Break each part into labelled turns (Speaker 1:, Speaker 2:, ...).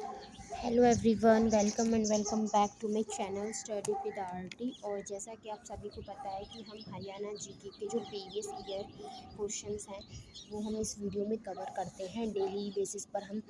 Speaker 1: Hello everyone, welcome and welcome back to my channel study with RT. और जैसा कि आप सभी को पता है कि हम हरियाणा जीके के जो प्रीवियस ईयर क्वेश्चंस हैं वो हम इस वीडियो में कवर करते हैं। डेली बेसिस पर हम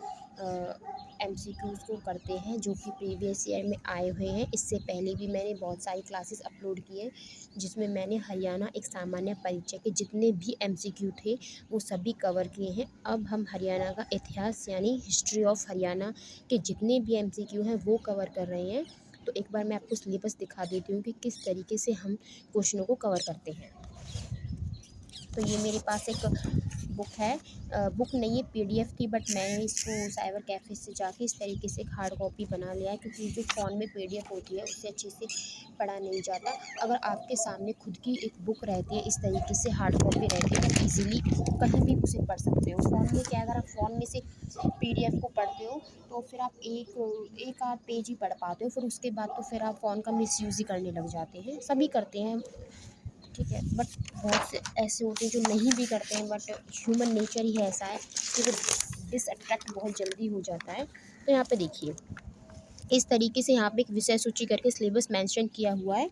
Speaker 1: एमसीक्यूज़ को करते हैं जो कि प्रीवियस ईयर में आए हुए हैं। इससे पहले भी मैंने बहुत सारी क्लासेस अपलोड की हैं जिसमें मैंने हरियाणा एक सामान्य परिचय के जितने भी एमसीक्यू थे वो सभी कवर किए हैं। अब हम हरियाणा का इतिहास यानी हिस्ट्री ऑफ हरियाणा के जितने भी एमसीक्यू हैं वो कवर कर रहे हैं। तो एक बार मैं आपको सिलेबस दिखा देती हूँ कि किस तरीके से हम क्वेश्चनों को कवर करते हैं। तो ये मेरे पास एक बुक है, बुक नहीं है पीडीएफ थी, बट मैंने इसको साइबर कैफ़े से जाके इस तरीके से एक हार्ड कॉपी बना लिया है क्योंकि जो फ़ोन में पीडीएफ होती है उससे अच्छे से पढ़ा नहीं जाता। अगर आपके सामने खुद की एक बुक रहती है, इस तरीके से हार्ड कॉपी रहती है, तो ईज़िली कहीं भी उसे पढ़ सकते हो। फ़ोन में क्या है, अगर आप फ़ोन में से पीडीएफ को पढ़ते हो तो फिर आप एक आध पेज ही पढ़ पाते हो, फिर उसके बाद तो फिर आप फ़ोन का मिसयूज़ ही करने लग जाते हैं। सभी करते हैं, ठीक है, बट बहुत से ऐसे होते हैं जो नहीं भी करते हैं, बट ह्यूमन नेचर ही ऐसा है कि वो डिसअट्रैक्ट बहुत जल्दी हो जाता है। तो यहाँ पे देखिए, इस तरीके से यहाँ पे एक विषय सूची करके सिलेबस मेंशन किया हुआ है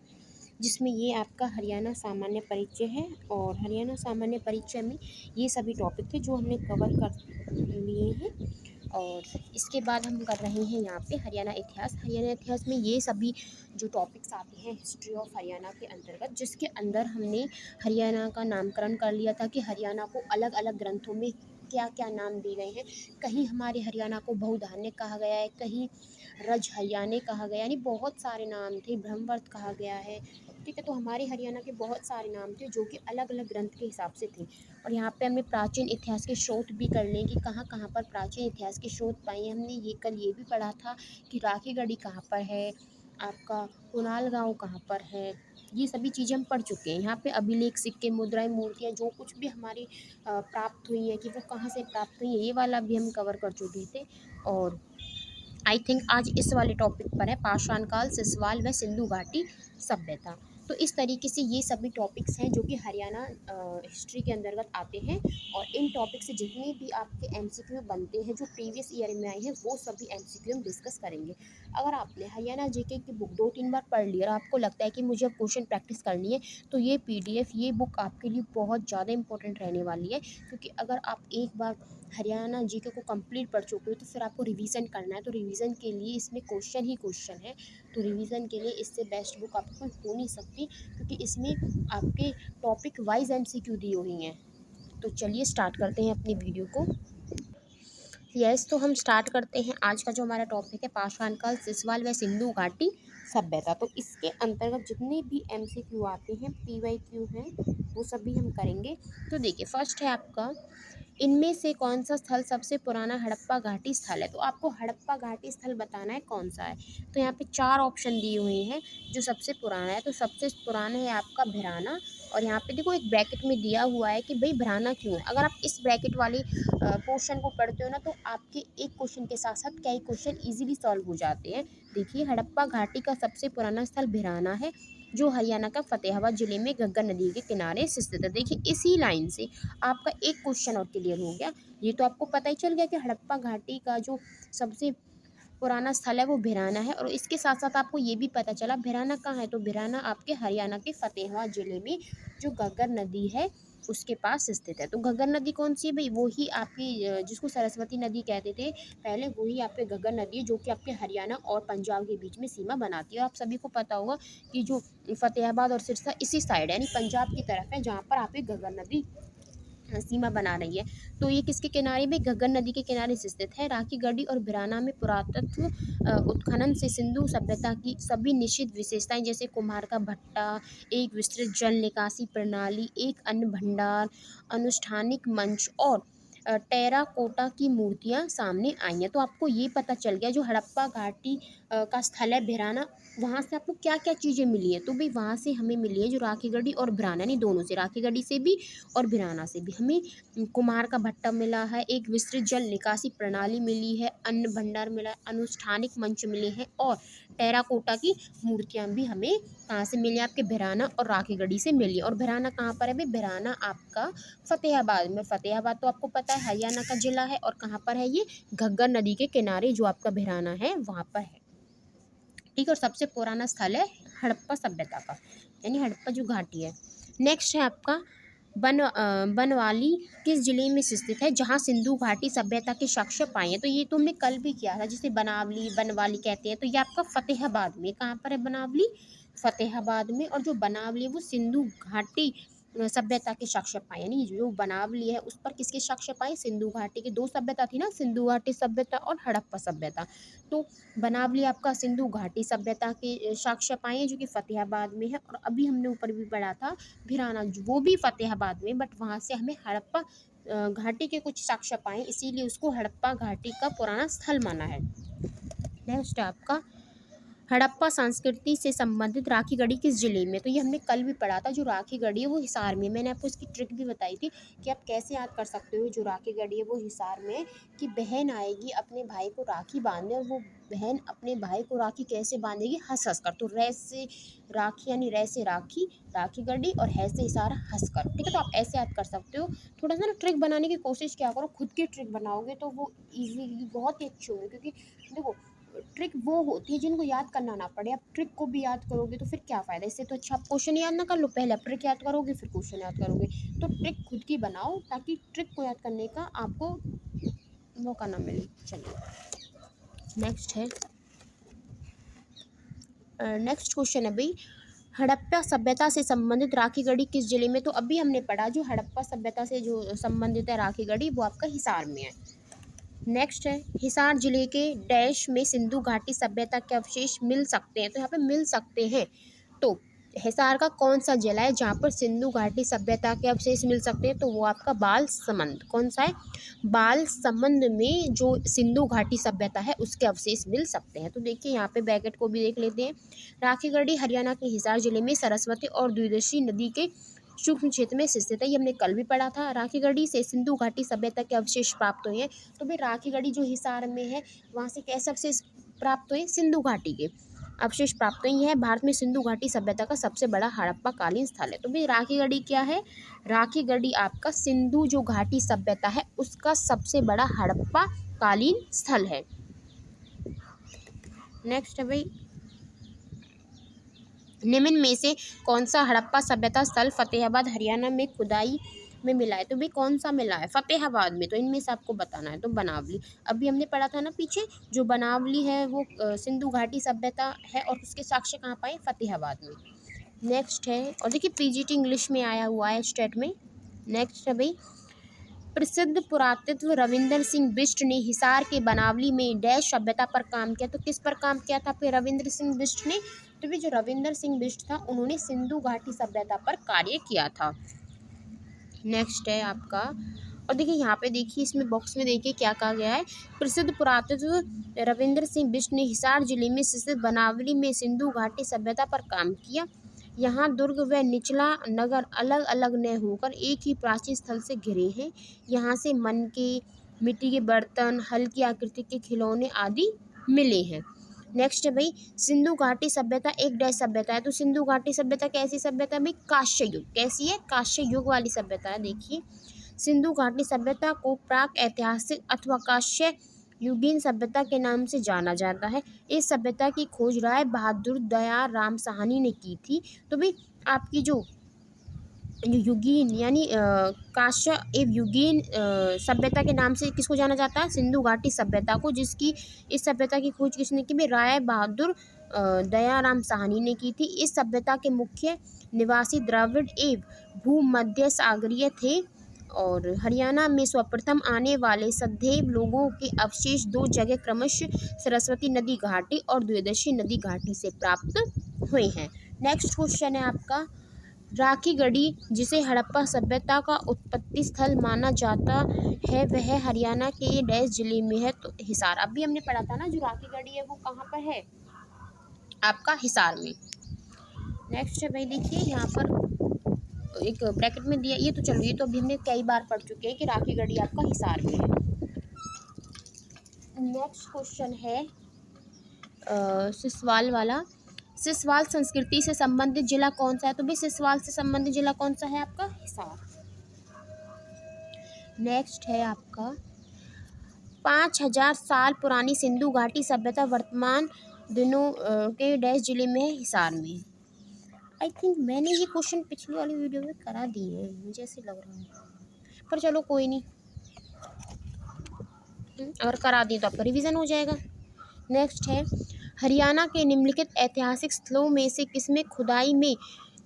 Speaker 1: जिसमें ये आपका हरियाणा सामान्य परिचय है। और हरियाणा सामान्य परिचय में ये सभी टॉपिक थे जो हमने कवर कर लिए हैं। और इसके बाद हम कर रहे हैं यहाँ पे हरियाणा इतिहास। हरियाणा इतिहास में ये सभी जो टॉपिक्स आते हैं हिस्ट्री ऑफ हरियाणा के अंतर्गत, जिसके अंदर हमने हरियाणा का नामकरण कर लिया था कि हरियाणा को अलग अलग ग्रंथों में क्या क्या नाम दिए गए हैं। कहीं हमारे हरियाणा को बहुधान्य कहा गया है, कहीं रज हरियाणे कहा गया, यानी बहुत सारे नाम थे, ब्रह्मवर्त कहा गया है, ठीक है। तो हमारे हरियाणा के बहुत सारे नाम थे जो कि अलग अलग ग्रंथ के हिसाब से थे। और यहाँ पे हमने प्राचीन इतिहास के स्रोत भी कर लें कि कहाँ कहाँ पर प्राचीन इतिहास के स्रोत पाए हैं। हमने ये कल ये भी पढ़ा था कि राखीगढ़ी कहाँ पर है, आपका कुणाल गाँव कहाँ पर है, ये सभी चीज़ें हम पढ़ चुके हैं। यहाँ पे अभिलेख, सिक्के, मुद्राएं, मूर्तियाँ जो कुछ भी हमारी प्राप्त हुई है कि वो कहाँ से प्राप्त हुई है, ये वाला भी हम कवर कर चुके थे। और आई थिंक आज इस वाले टॉपिक पर है पाषाण काल, सिसवाल व सिंधु घाटी सभ्यता। तो इस तरीके से ये सभी टॉपिक्स हैं जो कि हरियाणा हिस्ट्री के अंतर्गत आते हैं। और इन टॉपिक से जितने भी आपके एमसीक्यू बनते हैं जो प्रीवियस ईयर में आए हैं वो सभी एमसीक्यू हम डिस्कस करेंगे। अगर आपने हरियाणा जीके की बुक 2-3 बार पढ़ ली और आपको लगता है कि मुझे अब क्वेश्चन प्रैक्टिस करनी है, तो ये पीडीएफ, ये बुक आपके लिए बहुत ज़्यादा इंपॉर्टेंट रहने वाली है। क्योंकि अगर आप एक बार हरियाणा जीके को कंप्लीट पढ़ चुके हो तो फिर आपको रिवीजन करना है, तो रिवीजन के लिए इसमें क्वेश्चन ही क्वेश्चन है। तो रिवीजन के लिए इससे बेस्ट बुक आपको कोई हो नहीं सकती, क्योंकि इसमें आपके टॉपिक वाइज एमसीक्यू दी हुई हैं। तो चलिए स्टार्ट करते हैं अपनी वीडियो को। तो हम स्टार्ट करते हैं। आज का जो हमारा टॉपिक है पाषाण काल, सिसवाल व सिंधु घाटी सभ्यता। तो इसके अंतर्गत जितने भी एमसीक्यू आते हैं, पीवाईक्यू हैं, वो सभी हम करेंगे। तो देखिए, फर्स्ट है आपका, इनमें से कौन सा स्थल सबसे पुराना हड़प्पा घाटी स्थल है। तो आपको हड़प्पा घाटी स्थल बताना है कौन सा है। तो यहाँ पे 4 ऑप्शन दिए हुए हैं जो सबसे पुराना है। तो सबसे पुराना है आपका भिराना। और यहाँ पे देखो एक ब्रैकेट में दिया हुआ है कि भाई भिराना क्यों है। अगर आप इस ब्रैकेट वाली पोर्शन को पढ़ते हो ना, तो आपके एक क्वेश्चन के साथ साथ कई क्वेश्चन इजीली सॉल्व हो जाते हैं। देखिए, हड़प्पा घाटी का सबसे पुराना स्थल भिराना है जो हरियाणा का फतेहाबाद जिले में घग्गर नदी के किनारे स्थित है। देखिए, इसी लाइन से आपका एक क्वेश्चन और क्लियर हो गया। ये तो आपको पता ही चल गया कि हड़प्पा घाटी का जो सबसे पुराना स्थल है वो भिराना है। और इसके साथ साथ आपको ये भी पता चला भिराना कहाँ है। तो भिराना आपके हरियाणा के फतेहाबाद जिले में जो घग्गर नदी है उसके पास स्थित है। तो घग्गर नदी कौन सी है भाई, वो ही आपकी जिसको सरस्वती नदी कहते थे पहले, वही आपके घग्गर नदी है जो कि आपके हरियाणा और पंजाब के बीच में सीमा बनाती है। और आप सभी को पता होगा कि जो फतेहाबाद और सिरसा इसी साइड है, यानी पंजाब की तरफ है, जहाँ पर आपकी घग्गर नदी सीमा बना रही है। तो ये किसके किनारे में, घग्गर नदी के किनारे से स्थित है। राखीगढ़ी और भिराना में पुरातत्व उत्खनन से सिंधु सभ्यता की सभी निश्चित विशेषताएं जैसे कुम्हार का भट्टा, एक विस्तृत जल निकासी प्रणाली, एक अन्न भंडार, अनुष्ठानिक मंच और टेराकोटा की मूर्तियां सामने आई हैं। तो आपको ये पता चल गया जो हड़प्पा घाटी का स्थल है भिराना, वहाँ से आपको क्या क्या चीज़ें मिली हैं। तो भाई वहाँ से हमें मिली है जो राखीगढ़ी और भिराना, नहीं दोनों से, राखीगढ़ी से भी और भिराना से भी हमें कुम्हार का भट्टा मिला है, एक विस्तृत जल निकासी प्रणाली मिली है, अन्न भंडार मिला है, अनुष्ठानिक मंच मिले हैं और टेराकोटा की मूर्तियाँ भी हमें कहाँ से मिली, आपके भिराना और राखीगढ़ी से मिली। और भिराना कहाँ पर है भाई? भिराना आपका फतेहाबाद में। फतेहाबाद तो आपको पता है हरियाणा का जिला है। और कहाँ पर है ये? घग्गर नदी के किनारे जो आपका भिराना है वहाँ पर है। ठीक है। और सबसे पुराना स्थल है हड़प्पा सभ्यता का, यानी हड़प्पा जो घाटी है। नेक्स्ट है आपका बनवाली किस जिले में स्थित है जहाँ सिंधु घाटी सभ्यता के साक्ष्य पाए हैं? तो ये तो हमने कल भी किया था, जिसे बनावली बनवाली कहते हैं। तो ये आपका फतेहाबाद में। कहाँ पर है बनावली? फतेहाबाद में। और जो बनावली है वो सिंधु घाटी सभ्यता के साक्ष्य पाए, यानी जो बनावली है उस पर किसके साक्ष्य पाए? सिंधु घाटी की। दो सभ्यता थी ना, सिंधु घाटी सभ्यता और हड़प्पा सभ्यता। तो बनावली आपका सिंधु घाटी सभ्यता के साक्ष्य पाए हैं, जो कि फतेहाबाद में है। और अभी हमने ऊपर भी पढ़ा था भिराना, वो भी फतेहाबाद में, बट वहाँ से हमें हड़प्पा घाटी के कुछ साक्ष्य पाए, इसीलिए उसको हड़प्पा घाटी का पुराना स्थल माना है। नेक्स्ट आपका हड़प्पा संस्कृति से संबंधित राखीगढ़ी किस जिले में? तो ये हमने कल भी पढ़ा था। जो राखीगढ़ी है वो हिसार में। मैंने आपको इसकी ट्रिक भी बताई थी कि आप कैसे याद कर सकते हो। जो राखीगढ़ी है वो हिसार में, कि बहन आएगी अपने भाई को राखी बांधने, और वो बहन अपने भाई को राखी कैसे बांधेगी? हंस हंस कर। तो रै से राखी, यानी रै से राखी, राखीगढ़ी, और है से हिसार, हंस कर। ठीक है। तो आप ऐसे याद कर सकते हो। थोड़ा सा ना ट्रिक बनाने की कोशिश क्या करो, खुद की ट्रिक बनाओगे तो वो ईजी बहुत ही अच्छी होगी। क्योंकि देखो, ट्रिक वो होती है जिनको याद करना ना पड़े। आप ट्रिक को भी याद करोगे तो फिर क्या फ़ायदा? इससे तो अच्छा आप क्वेश्चन याद ना कर लो, पहले आप ट्रिक याद करोगे फिर क्वेश्चन याद करोगे। तो ट्रिक खुद की बनाओ ताकि ट्रिक को याद करने का आपको मौका ना मिले। चलिए नेक्स्ट है, नेक्स्ट क्वेश्चन है भाई, हड़प्पा सभ्यता से संबंधित राखीगढ़ी किस जिले में? तो अभी हमने पढ़ा जो हड़प्पा सभ्यता से जो संबंधित है राखीगढ़ी, वो आपका हिसार में है। नेक्स्ट है, हिसार जिले के डैश में सिंधु घाटी सभ्यता के अवशेष मिल सकते हैं? तो यहाँ पे मिल सकते हैं। तो हिसार का कौन सा जिला है जहाँ पर सिंधु घाटी सभ्यता के अवशेष मिल सकते हैं? तो वो आपका बालसमंद। कौन सा है? बालसमंद में जो सिंधु घाटी सभ्यता है उसके अवशेष मिल सकते हैं। तो देखिए यहाँ पे ब्रैकेट को भी देख लेते हैं। राखीगढ़ी हरियाणा के हिसार जिले में सरस्वती और द्विदशी नदी के सूक्ष्म क्षेत्र में स्थित है। ये हमने कल भी पढ़ा था। राखीगढ़ी से सिंधु घाटी सभ्यता के अवशेष प्राप्त हुए हैं। तो भाई राखीगढ़ी जो हिसार में है वहाँ से कैसे अवशेष प्राप्त हुए? सिंधु घाटी के अवशेष प्राप्त हुए हैं। भारत में सिंधु घाटी सभ्यता का सबसे बड़ा हड़प्पा कालीन स्थल है। तो भाई राखीगढ़ी क्या है? राखीगढ़ी आपका सिंधु जो घाटी सभ्यता है उसका सबसे बड़ा हड़प्पा कालीन स्थल है। नेक्स्ट है भाई, निम्न में से कौन सा हड़प्पा सभ्यता स्थल फतेहाबाद हरियाणा में खुदाई में मिला है? तो भाई कौन सा मिला है? फतेहाबाद में। तो इनमें से आपको बताना है। तो बनावली, अभी हमने पढ़ा था ना पीछे, जो बनावली है वो सिंधु घाटी सभ्यता है और उसके साक्ष्य कहाँ पाए? फतेहाबाद में। नेक्स्ट है, और देखिए पीजीटी इंग्लिश में आया हुआ है स्टेट में। नेक्स्ट है भाई, प्रसिद्ध पुरातत्व रविंद्र सिंह बिष्ट ने हिसार के बनावली में डैश सभ्यता पर काम किया। तो किस पर काम किया था फिर रविंद्र सिंह बिष्ट ने? तो भी जो रविंद्र सिंह बिष्ट था उन्होंने सिंधु घाटी सभ्यता पर कार्य किया था। नेक्स्ट है आपका, और देखिए यहाँ पे देखिए इसमें बॉक्स में देखिए क्या कहा गया है। प्रसिद्ध पुरातत्व रविंद्र सिंह बिष्ट ने हिसार जिले में स्थित बनावली में सिंधु घाटी सभ्यता पर काम किया। यहाँ दुर्ग व निचला नगर अलग अलग न होकर एक ही प्राचीन स्थल से घिरे हैं। यहाँ से मनके, मिट्टी के बर्तन, हल्की आकृति के खिलौने आदि मिले हैं। नेक्स्ट है भाई, सिंधु घाटी सभ्यता एक डैश सभ्यता है। तो सिंधु घाटी सभ्यता कैसी सभ्यता है भाई? कांस्य युग। कैसी है? कांस्य युग वाली सभ्यता है। देखिए सिंधु घाटी सभ्यता को प्राक ऐतिहासिक अथवा कांस्य युगीन सभ्यता के नाम से जाना जाता है। इस सभ्यता की खोज राय बहादुर दयाल राम साहनी ने की थी। तो भाई आपकी जो युगीन यानी कांस्य एवं युगीन सभ्यता के नाम से किसको जाना जाता है? सिंधु घाटी सभ्यता को, जिसकी इस सभ्यता की खोज किसने की? राय बहादुर दयाराम साहनी ने की थी। इस सभ्यता के मुख्य निवासी द्रविड़ एवं भूमध्य सागरीय थे। और हरियाणा में सर्वप्रथम आने वाले सदैव लोगों के अवशेष दो जगह क्रमशः सरस्वती नदी घाटी और द्विदशी नदी घाटी से प्राप्त हुए हैं। नेक्स्ट क्वेश्चन है आपका, राखीगढ़ी जिसे हड़प्पा सभ्यता का उत्पत्ति स्थल माना जाता है वह हरियाणा के डैश जिले में है? तो हिसार। अभी हमने पढ़ा था ना जो राखीगढ़ी है वो कहाँ पर है? आपका हिसार में। नेक्स्ट है भाई, देखिए यहाँ पर एक ब्रैकेट में दिया, ये तो चलो ये तो अभी हमने कई बार पढ़ चुके हैं कि राखीगढ़ी आपका हिसार में है। नेक्स्ट क्वेश्चन है, सिसवाल वाला। सिसवाल संस्कृति से संबंधित जिला कौन सा है? तो भाई सिसवाल से संबंधित जिला कौन सा है आपका? हिसार। नेक्स्ट है आपका 5000 साल पुरानी सिंधु घाटी सभ्यता वर्तमान दिनों के डैश जिले में है? हिसार में। आई थिंक मैंने ये क्वेश्चन पिछली वाली वीडियो में करा दिए हैं, मुझे ऐसे लग रहा है, पर चलो कोई नहीं, अगर करा दिए तो आपका रिवीजन हो जाएगा। नेक्स्ट है हरियाणा के निम्नलिखित ऐतिहासिक स्थलों में से किसमें खुदाई में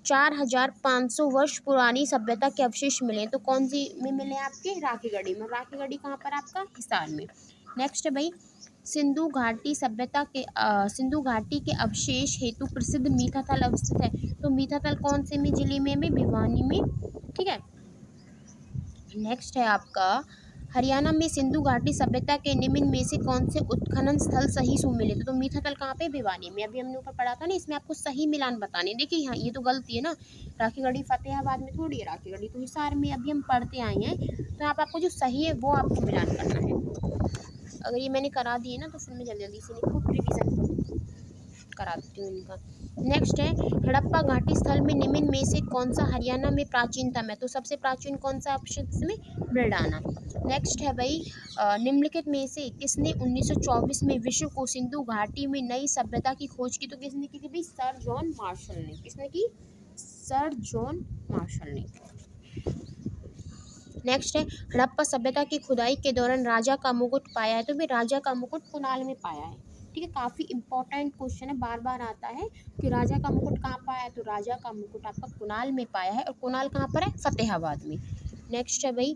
Speaker 1: 4500 वर्ष पुरानी सभ्यता के अवशेष मिले? तो कौन सी में मिले आपके? राखीगढ़ी में। राखीगढ़ी कहाँ पर आपका? हिसार में। नेक्स्ट है भाई सिंधु घाटी सभ्यता के सिंधु घाटी के अवशेष हेतु प्रसिद्ध मीठाथल अवस्थित है। तो मीठाथल कौन से में जिले में? भिवानी में। ठीक है। नेक्स्ट है आपका हरियाणा में सिंधु घाटी सभ्यता के निम्न में से कौन से उत्खनन स्थल सही सो मिले थे? तो मीठाथल कहाँ पे? भिवानी में। अभी हमने ऊपर पढ़ा था ना, इसमें आपको सही मिलान बताने। देखिए यहाँ ये तो गलती है ना, राखीगढ़ी फतेहाबाद में थोड़ी है, राखीगढ़ी तो हिसार में। अभी हम पढ़ते आए हैं, तो यहाँ पर आपको जो सही है वो आपको मिलान करना है। अगर ये मैंने करा दिए ना तो फिर मैं जल्दी जल्दी से खुद रिविजन करा देती हूँ इनका। नेक्स्ट है हड़प्पा घाटी स्थल में निम्न में से कौन सा हरियाणा में प्राचीनतम है? तो सबसे प्राचीन कौन सा ऑप्शन में? ब्रडाना। नेक्स्ट है भाई निम्नलिखित में से किसने 1924 में विश्व को सिंधु घाटी में नई सभ्यता की खोज की? तो किसने की थी भाई? सर जॉन मार्शल ने। किसने की? सर जॉन मार्शल ने। नेक्स्ट है हड़प्पा सभ्यता की खुदाई के दौरान राजा का मुकुट पाया है? तो भाई राजा का मुकुट कुणाल में पाया है। ठीक है, काफ़ी इंपॉर्टेंट क्वेश्चन है, बार बार आता है कि राजा का मुकुट कहाँ पाया है? तो राजा का मुकुट आपका कुणाल में पाया है, और कुणाल कहाँ पर है? फतेहाबाद में। नेक्स्ट है भाई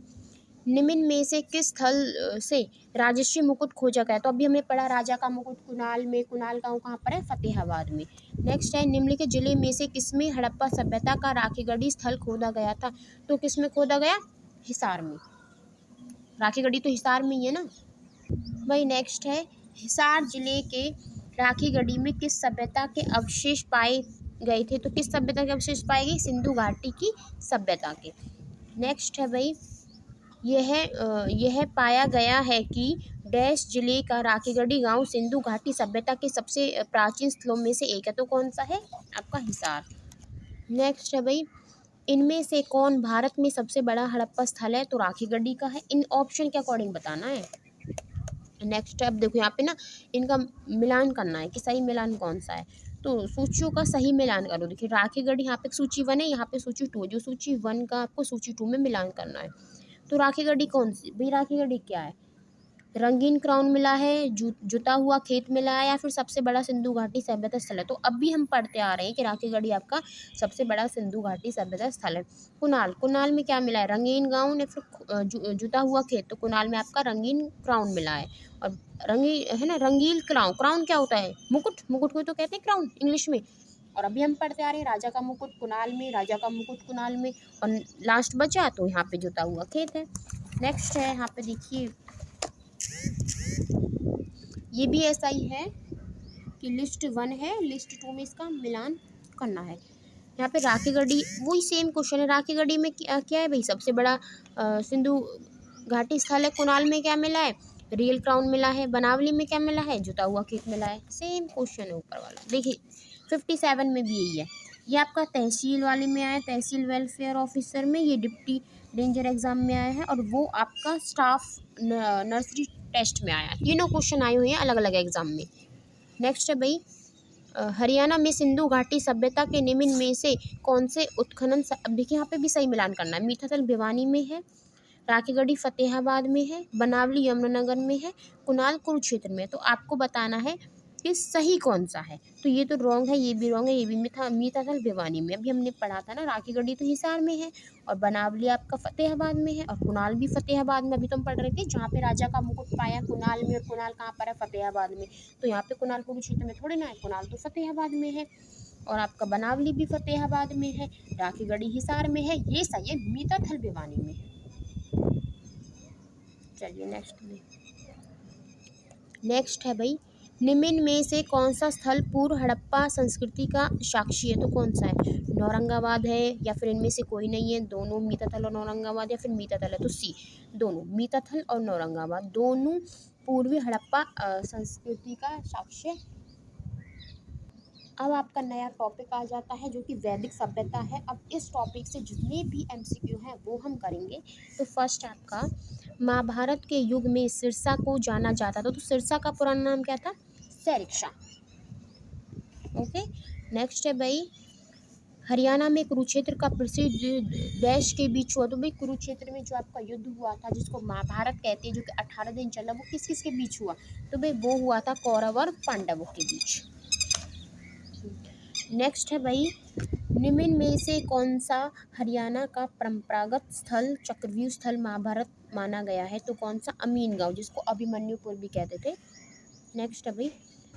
Speaker 1: निम्न में से किस स्थल से राजश्री मुकुट खोजा गया? तो अभी हमने पढ़ा राजा का मुकुट कुणाल में। कुणाल गाँव कहाँ पर है? फतेहाबाद में। नेक्स्ट है निम्नलिखित जिले में से किसमें हड़प्पा सभ्यता का राखीगढ़ी स्थल खोदा गया था? तो किसमें खोदा गया? हिसार में। राखीगढ़ी तो हिसार में ही है ना भाई। नेक्स्ट है हिसार जिले के राखीगढ़ी में किस सभ्यता के अवशेष पाए गए थे? तो किस सभ्यता के अवशेष पाए गए? सिंधु घाटी की सभ्यता के। नेक्स्ट है भाई यह पाया गया है कि डैश जिले का राखीगढ़ी गांव सिंधु घाटी सभ्यता के सबसे प्राचीन स्थलों में से एक है। तो कौन सा है? आपका हिसार। नेक्स्ट है भाई इनमें से कौन भारत में सबसे बड़ा हड़प्पा स्थल है? तो राखीगढ़ी का है। इन ऑप्शन के अकॉर्डिंग बताना है। नेक्स्ट अब देखो यहाँ पे ना इनका मिलान करना है कि सही मिलान कौन सा है। तो सूचियों का सही मिलान करो। देखिए राखीगढ़ी यहाँ पे सूची 1 है, यहाँ पे सूची 2 है। जो सूची 1 का आपको सूची 2 में मिलान करना है। तो राखीगढ़ी कौन सी? भाई राखीगढ़ी क्या है? रंगीन क्राउन मिला है, जुता हुआ खेत मिला है, या फिर सबसे बड़ा सिंधु घाटी सभ्यता स्थल है? तो अब भी हम पढ़ते आ रहे हैं कि राखीगढ़ी आपका सबसे बड़ा सिंधु घाटी सभ्यता स्थल है। कुणाल, कुणाल में क्या मिला है? रंगीन गाउन या फिर जुता हुआ खेत? तो कुणाल में आपका रंगीन क्राउन मिला है। और रंगीन है ना, रंगील क्राउन। क्राउन क्या होता है? मुकुट। मुकुट को तो कहते हैं क्राउन इंग्लिश में। और अभी हम पढ़ते आ रहे हैं राजा का मुकुट कुणाल में, राजा का मुकुट कुणाल में, और लास्ट बचा तो यहाँ पे जुता हुआ खेत है। नेक्स्ट है यहाँ पे देखिए ये भी ऐसा ही है कि लिस्ट 1 है, लिस्ट 2 में इसका मिलान करना है। यहाँ पे राखीगढ़ी वही सेम क्वेश्चन है। राखीगढ़ी में क्या है भाई? सबसे बड़ा सिंधु घाटी स्थल है। कुणाल में क्या मिला है? रियल क्राउन मिला है। बनावली में क्या मिला है? जुता हुआ खेत मिला है। सेम क्वेश्चन है ऊपर वाला। देखिए 57 में भी यही है। ये आपका तहसील वाले में आया, तहसील वेलफेयर ऑफिसर में। ये डिप्टी रेंजर एग्जाम में आया है, और वो आपका स्टाफ नर्सरी टेस्ट में आया है। तीनों क्वेश्चन आए हुए हैं अलग अलग एग्जाम में। नेक्स्ट है भाई हरियाणा में सिंधु घाटी सभ्यता के निम्न में से कौन से उत्खनन? अब देखिए यहाँ पे भी सही मिलान करना है। मीठाथल भिवानी में है, राखीगढ़ी फतेहाबाद में है, बनावली यमुनानगर में है, कुणाल कुरुक्षेत्र में। तो आपको बताना है कि सही कौन सा है। तो ये तो रॉन्ग है, ये भी रॉन्ग है, ये भी मीठाथल भिवानी में। अभी हमने पढ़ा था ना राखीगढ़ी तो हिसार में है, और बनावली आपका फतेहाबाद में है, और कुणाल भी फतेहाबाद में। अभी तो हम पढ़ रहे थे जहाँ पे राजा का मुकुट पाया कुणाल में, और कुणाल कहाँ पर है? फतेहाबाद में। तो यहाँ पे कुणाल कुरुक्षेत्र में थोड़े ना है, कुणाल तो फतेहाबाद में है, और आपका बनावली भी फतेहाबाद में है, राखीगढ़ी हिसार में है। ये सही है, मीठाथल भिवानी में है। चलिए नेक्स्ट है भाई निम्न में से कौन सा स्थल पूर्व हड़प्पा संस्कृति का साक्षी है? तो कौन सा है? नौरंगाबाद है, या फिर इनमें से कोई नहीं है? दोनों मीठाथल और नौरंगाबाद, या फिर मीठाथल है? तो सी दोनों, मीठाथल और नौरंगाबाद दोनों पूर्वी हड़प्पा संस्कृति का साक्ष्य अब आपका नया टॉपिक आ जाता है जो कि वैदिक सभ्यता है। अब इस टॉपिक से जितने भी एमसीक्यू हैं वो हम करेंगे। तो फर्स्ट आपका, महाभारत के युग में सिरसा को जाना जाता था, तो सिरसा का पुराना नाम क्या था? सैरिक्षा। ओके। नेक्स्ट है भाई, हरियाणा में कुरुक्षेत्र का प्रसिद्ध देश के बीच हुआ। तो भाई कुरुक्षेत्र में जो आपका युद्ध हुआ था जिसको महाभारत कहते हैं, जो कि 18 दिन चला, वो किस किस के बीच हुआ? तो भाई वो हुआ था कौरव और पांडवों के बीच। नेक्स्ट है भाई, निम्न में से कौन सा हरियाणा का परंपरागत स्थल चक्रव्यूह स्थल महाभारत माना गया है? तो कौन सा? अमीन गांव, जिसको अभिमन्युपुर भी कहते थे। नेक्स्ट है भाई,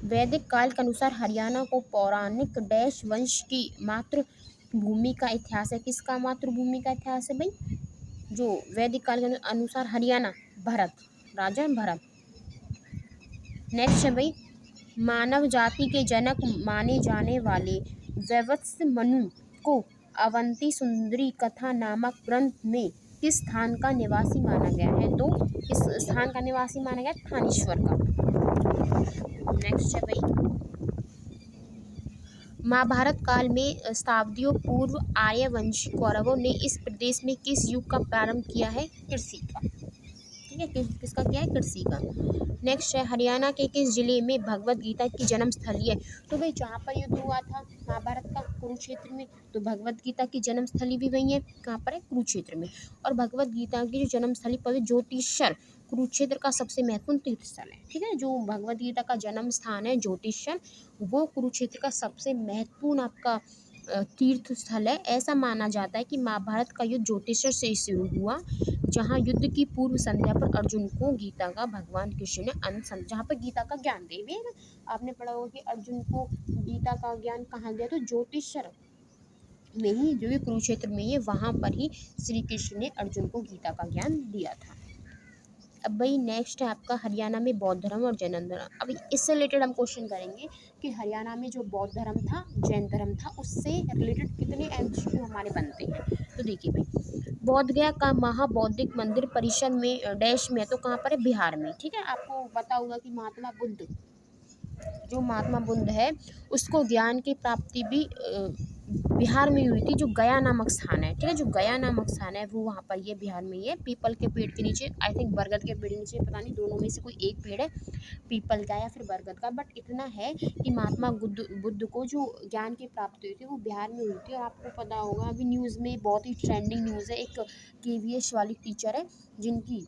Speaker 1: वैदिक काल के अनुसार हरियाणा को पौराणिक डैश वंश की मातृभूमि का इतिहास है। किसका मातृभूमि का इतिहास है भाई? जो वैदिक काल के अनुसार हरियाणा, भरत, राजा भरत। नेक्स्ट है भाई, मानव जाति के जनक माने जाने वाले वैवस्व मनु को अवंती सुंदरी कथा नामक ग्रंथ में किस स्थान का निवासी माना गया है? तो किस स्थान का निवासी माना गया? थानेश्वर का। नेक्स्ट है भाई, महाभारत काल में शताब्दियों पूर्व आर्यवंशी कौरवों ने इस प्रदेश में किस युग का प्रारंभ किया है? कृषि का। ठीक है, किसका किया है? कृषि का। नेक्स्ट है, हरियाणा के किस जिले में भगवत गीता की जन्म स्थली है? तो भाई जहाँ पर युद्ध हुआ था महाभारत का, कुरुक्षेत्र में, तो भगवत गीता की जन्म स्थली भी वही है। कहाँ पर है? कुरुक्षेत्र में। और भगवत गीता की जो जन्म स्थली पवित्र ज्योतिषर कुरुक्षेत्र का सबसे महत्वपूर्ण तीर्थ स्थल है। ठीक है, जो भगवत गीता का जन्म स्थान है ज्योतिषर, वो कुरुक्षेत्र का सबसे महत्वपूर्ण आपका तीर्थ स्थल है। ऐसा माना जाता है कि महाभारत का युद्ध ज्योतिषर से शुरू हुआ, जहाँ युद्ध की पूर्व संध्या पर अर्जुन को गीता का भगवान कृष्ण ने जहाँ पर गीता का ज्ञान दे हुए है ना, आपने पढ़ा होगा कि अर्जुन को गीता का ज्ञान कहाँ दिया? तो ज्योतिषर में ही, जो ये कुरुक्षेत्र में ही है, वहाँ पर ही श्री कृष्ण ने अर्जुन को गीता का ज्ञान दिया था। अब भाई नेक्स्ट है आपका, हरियाणा में बौद्ध धर्म और जैन धर्म। अब इससे रिलेटेड हम क्वेश्चन करेंगे कि हरियाणा में जो बौद्ध धर्म था, जैन धर्म था, उससे रिलेटेड कितने एमसीक्यू हमारे बनते हैं। तो देखिए भाई, बोध गया का महाबौद्धिक मंदिर परिसर में डैश में है, तो कहाँ पर है? बिहार में। ठीक है, आपको पता होगा कि महात्मा बुद्ध, जो महात्मा बुद्ध है, उसको ज्ञान की प्राप्ति भी बिहार में हुई थी, जो गया नामक स्थान है। ठीक है, जो गया नामक स्थान है वो वहाँ पर ये बिहार में ही है, पीपल के पेड़ के नीचे, आई थिंक बरगद के पेड़ के नीचे, पता नहीं, दोनों में से कोई एक पेड़ है, पीपल का या फिर बरगद का। बट इतना है कि महात्मा बुद्ध को जो ज्ञान की प्राप्ति हुई थी वो बिहार में हुई थी। और आपको पता होगा, अभी न्यूज़ में बहुत ही ट्रेंडिंग न्यूज़ है, एक KVS वाली टीचर है जिनकी,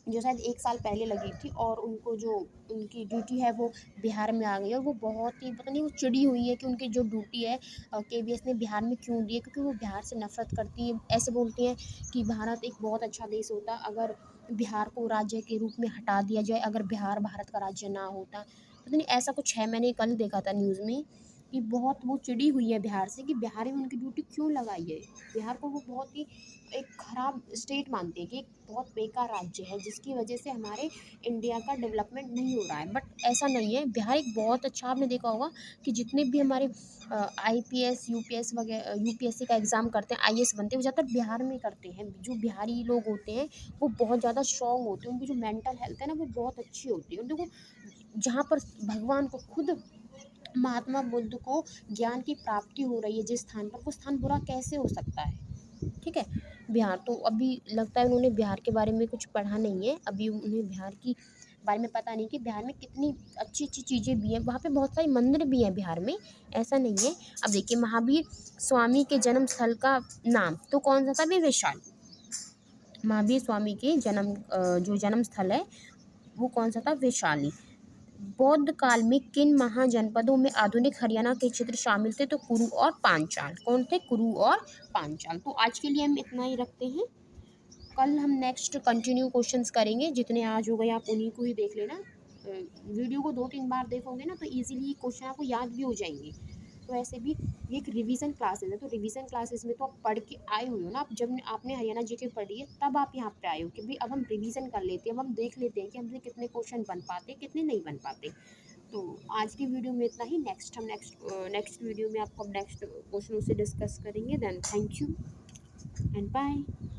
Speaker 1: जो शायद 1 साल पहले लगी थी, और उनको जो उनकी ड्यूटी है वो बिहार में आ गई है। और वो बहुत ही, पता नहीं, वो चिड़ी हुई है कि उनकी जो ड्यूटी है KVS ने बिहार में क्यों दी है, क्योंकि वो बिहार से नफरत करती है। ऐसे बोलती हैं कि भारत एक बहुत अच्छा देश होता अगर बिहार को राज्य के रूप में हटा दिया जाए, अगर बिहार भारत का राज्य ना होता। पता नहीं ऐसा कुछ है, मैंने कल देखा था न्यूज़ में कि बहुत वो चिड़ी हुई है बिहार से कि बिहार में उनकी ड्यूटी क्यों लगाई है। बिहार को वो बहुत ही एक ख़राब स्टेट मानते हैं कि एक बहुत बेकार राज्य है, जिसकी वजह से हमारे इंडिया का डेवलपमेंट नहीं हो रहा है। बट ऐसा नहीं है, बिहार एक बहुत अच्छा, आपने देखा होगा कि जितने भी हमारे IPS UPS वगैरह, UPSC का एग्ज़ाम करते हैं, IAS बनते हैं, वो ज़्यादातर बिहार में करते हैं। जो बिहारी लोग होते हैं वो बहुत ज़्यादा स्ट्रॉन्ग होते हैं, उनकी जो मेंटल हेल्थ है ना वो बहुत अच्छी होती है। और देखो, जहाँ पर भगवान को खुद, महात्मा बुद्ध को ज्ञान की प्राप्ति हो रही है जिस स्थान पर, वो स्थान बुरा कैसे हो सकता है? ठीक है, बिहार तो अभी लगता है उन्होंने बिहार के बारे में कुछ पढ़ा नहीं है, अभी उन्हें बिहार की बारे में पता नहीं कि बिहार में कितनी अच्छी अच्छी चीज़ें भी हैं, वहाँ पे बहुत सारे मंदिर भी हैं बिहार में, ऐसा नहीं है। अब देखिए, महावीर स्वामी के जन्म स्थल का नाम तो कौन सा था? भी वैशाली। महावीर स्वामी के जो जन्म स्थल है वो कौन सा था? वैशाली। बौद्ध काल में किन महाजनपदों में आधुनिक हरियाणा के क्षेत्र शामिल थे? तो कुरु और पांचाल। कौन थे? कुरु और पांचाल। तो आज के लिए हम इतना ही रखते हैं, कल हम नेक्स्ट कंटिन्यू क्वेश्चंस करेंगे। जितने आज हो गए आप उन्हीं को ही देख लेना। वीडियो को 2-3 बार देखोगे ना तो इजीली क्वेश्चन आपको याद भी हो जाएंगे। तो ऐसे भी ये एक रिवीजन क्लासेस है, तो रिवीजन क्लासेस में तो आप पढ़ के आए हुए हो ना, आप जब आपने हरियाणा जीके पढ़ी है तब आप यहाँ पे आए हो कि भाई अब हम रिवीजन कर लेते हैं, अब हम देख लेते हैं कि हमसे कितने क्वेश्चन बन पाते, कितने नहीं बन पाते। तो आज की वीडियो में इतना ही। नेक्स्ट वीडियो में आपको नेक्स्ट क्वेश्चन से डिस्कस करेंगे। Then thank you and bye.